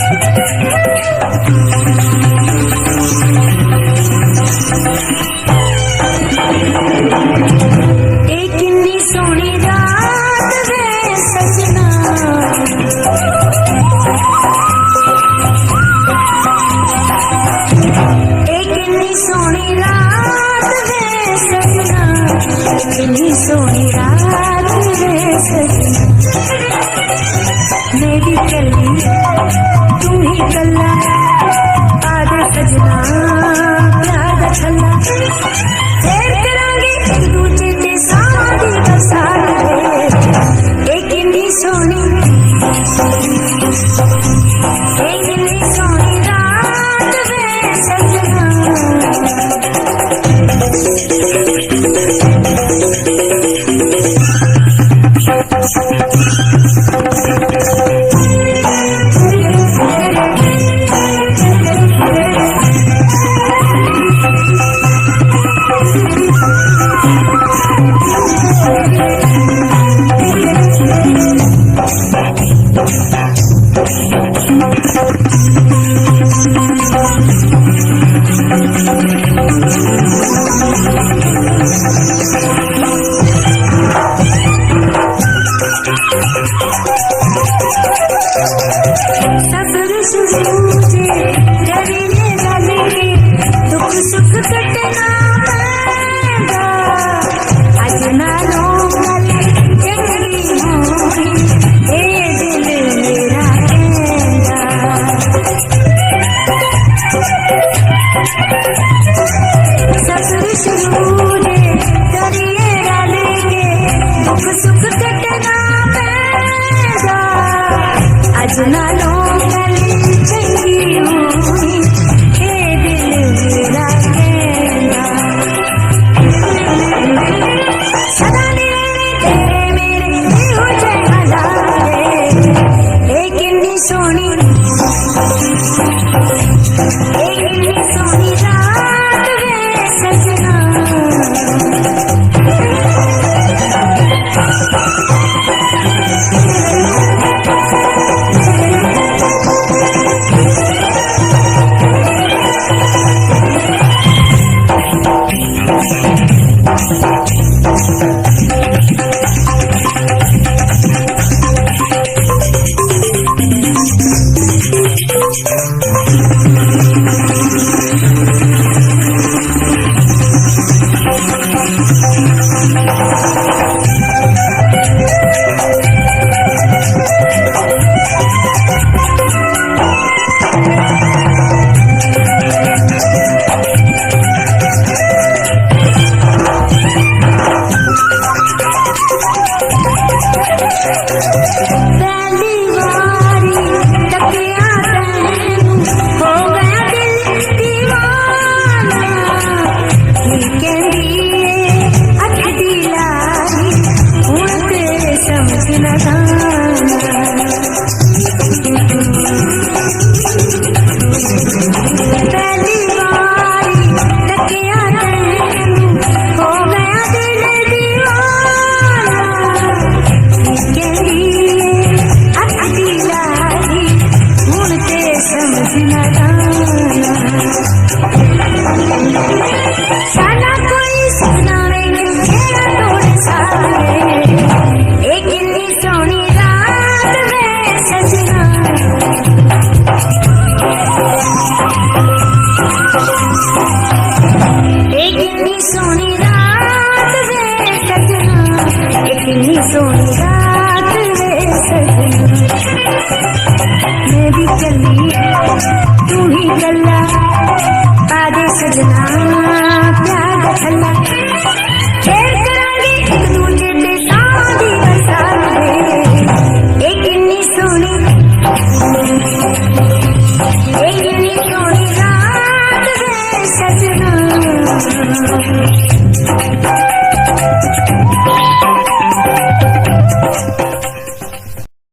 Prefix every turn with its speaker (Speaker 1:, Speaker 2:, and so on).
Speaker 1: इतनी सोनी रात है सजना, मेरी कली तू ही कल्ला, आधे सजना प्यार छल्ला, फेर करांगे एक दूजे ते सादी बसारे, एक इतनी सोनी रात है सजना। सब्र सूझे डरने वाले के दुख सुख कटना पैदा, आज ना लो गले जंगली होई ए दिल मेरा कहना। सब्र सूझे डरने वाले के दुख सुख कटना पैदा, आज ना लो सोनी रात है सजना। सोनी रात है सजना, मेरी कली तू ही कल्ला, आधे सजना प्यार छल्ला, फेर करांगे एक दूजे ते सादी बसारे, एक इतनी सोनी रात है सजना।